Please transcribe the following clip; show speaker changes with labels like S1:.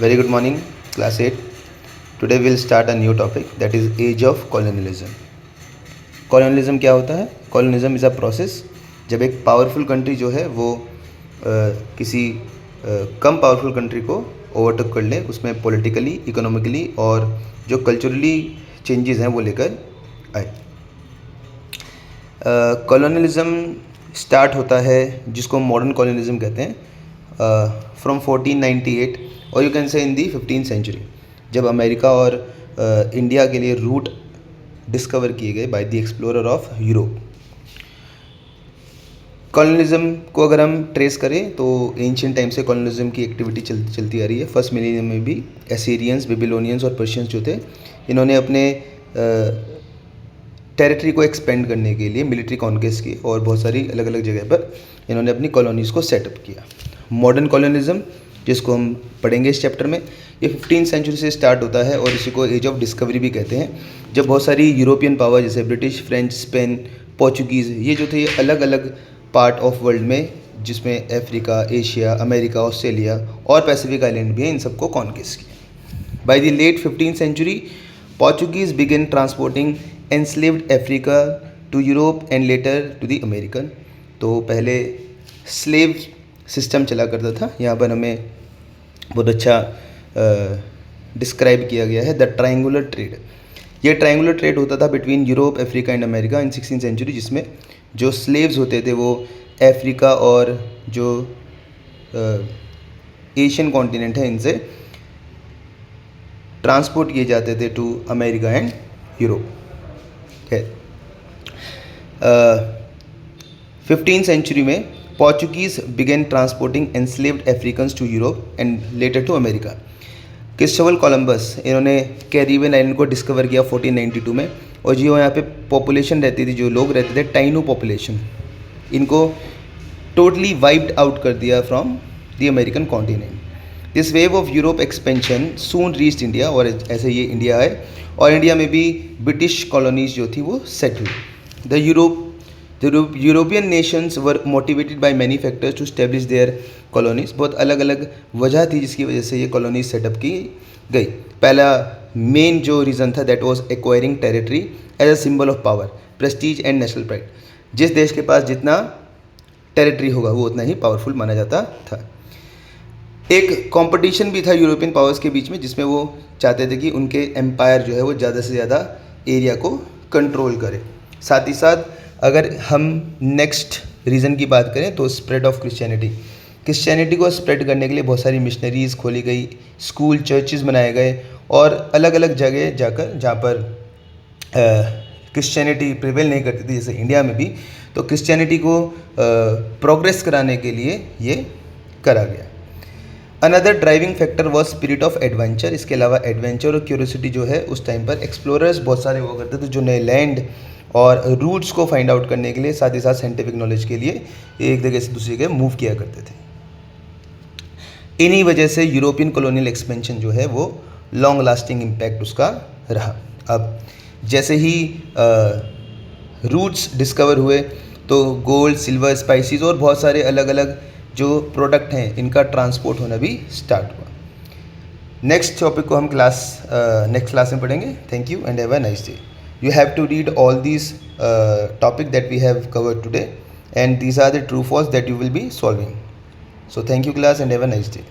S1: Very good morning, class 8. Today we'll start a new topic, that is age of colonialism. Colonialism क्या होता है? Colonialism is a process जब एक powerful country जो है वो किसी कम पावरफुल कंट्री को ओवरटेक कर ले, उसमें पॉलिटिकली, इकोनॉमिकली और जो कल्चरली चेंजेस हैं वो लेकर आए. कॉलोनलिज्म स्टार्ट होता है जिसको मॉडर्न कॉलोनिज्म कहते हैं फ्रॉम 1498 और you can say in the 15th century, जब अमेरिका और इंडिया के लिए रूट डिस्कवर किए गए by the explorer of Europe. Colonism को अगर हम ट्रेस करें तो एंशियंट टाइम से कॉलोनिज्म की एक्टिविटी चलती आ रही है. फर्स्ट मिलेनियम में भी एसीरियंस, बेबीलोनियंस और पर्शियंस जो थे, इन्होंने अपने टेरिटरी को एक्सपेंड करने के लिए मिलिट्री कॉन्क्वेस्ट की और बहुत सारी अलग अलग जगह पर इन्होंने अपनी कॉलोनीज़ को सेटअप किया. मॉडर्न कॉलोनिज्म जिसको हम पढ़ेंगे इस चैप्टर में, ये 15th सेंचुरी से स्टार्ट होता है और इसी को एज ऑफ डिस्कवरी भी कहते हैं, जब बहुत सारी यूरोपियन पावर जैसे ब्रिटिश, फ्रेंच, स्पेन, पोर्चुगीज़, ये जो थे ये अलग अलग पार्ट ऑफ वर्ल्ड में, जिसमें अफ्रीका, एशिया, अमेरिका, ऑस्ट्रेलिया और पैसिफिक आइलैंड भी हैं, इन सबको कॉन्क्वेस्ट किया. By the late 15th century Portuguese began transporting enslaved Africa to Europe and later to the American. तो पहले स्लेव सिस्टम चला करता था. यहाँ पर हमें बहुत अच्छा डिस्क्राइब किया गया है द ट्रायंगुलर ट्रेड. ये ट्रायंगुलर ट्रेड होता था between Europe, Africa and America in 16th century, जिसमें जो स्लेव्स होते थे वो अफ्रीका और जो एशियन कॉन्टिनेंट है इनसे ट्रांसपोर्ट किए जाते थे टू अमेरिका एंड यूरोप. है 15th सेंचुरी में Portuguese began transporting enslaved Africans to Europe and later to America. Christopher Columbus, इन्होंने कैरिबियन आइलैंड को डिस्कवर किया 1492 में, और जो यहाँ पे पॉपुलेशन रहती थी, जो लोग रहते थे, टाइनो पॉपुलेशन, इनको टोटली वाइप्ड आउट कर दिया from the American continent. This wave of Europe expansion soon reached India, और ऐसे ये इंडिया आए और इंडिया में भी ब्रिटिश कॉलोनीज जो थी वो सेट हुई. The European nations were motivated by many factors to establish their colonies. बहुत अलग अलग वजह थी जिसकी वजह से ये कॉलोनीज सेटअप की गई. पहला मेन जो रीज़न था that was acquiring territory as a symbol of power, prestige and national pride. जिस देश के पास जितना टेरिटरी होगा वो उतना ही पावरफुल माना जाता था. एक कंपटीशन भी था यूरोपियन पावर्स के बीच में, जिसमें वो चाहते थे कि उनके एम्पायर जो है वो ज़्यादा से ज़्यादा एरिया को कंट्रोल करे. साथ ही साथ अगर हम नेक्स्ट रीज़न की बात करें तो स्प्रेड ऑफ क्रिश्चियनिटी को स्प्रेड करने के लिए बहुत सारी मिशनरीज़ खोली गई, स्कूल, चर्चेज़ बनाए गए, और अलग अलग जगह जाकर जहाँ पर क्रिश्चियनिटी प्रिवेल नहीं करती थी, जैसे इंडिया में भी, तो क्रिश्चियनिटी को प्रोग्रेस कराने के लिए ये करा गया. Another driving factor was spirit of adventure. इसके अलावा एडवेंचर और क्यूरियोसिटी जो है, उस टाइम पर एक्सप्लोरर्स बहुत सारे हुआ करते थे जो नए लैंड और रूट्स को फाइंड आउट करने के लिए, साथ ही साथ साइंटिफिक नॉलेज के लिए एक जगह से दूसरी जगह मूव किया करते थे. इन्हीं वजह से यूरोपियन कॉलोनियल एक्सपेंशन जो है वो लॉन्ग लास्टिंग इम्पैक्ट उसका रहा. अब जैसे ही रूट्स डिस्कवर हुए तो गोल्ड, सिल्वर, स्पाइसेस और बहुत सारे अलग अलग जो प्रोडक्ट हैं इनका ट्रांसपोर्ट होना भी स्टार्ट हुआ. नेक्स्ट टॉपिक को हम नेक्स्ट क्लास में पढ़ेंगे. Thank you and have a nice day. You have to read all these topic that we have covered today, and these are the true false that you will be solving. So thank you class and have a nice day.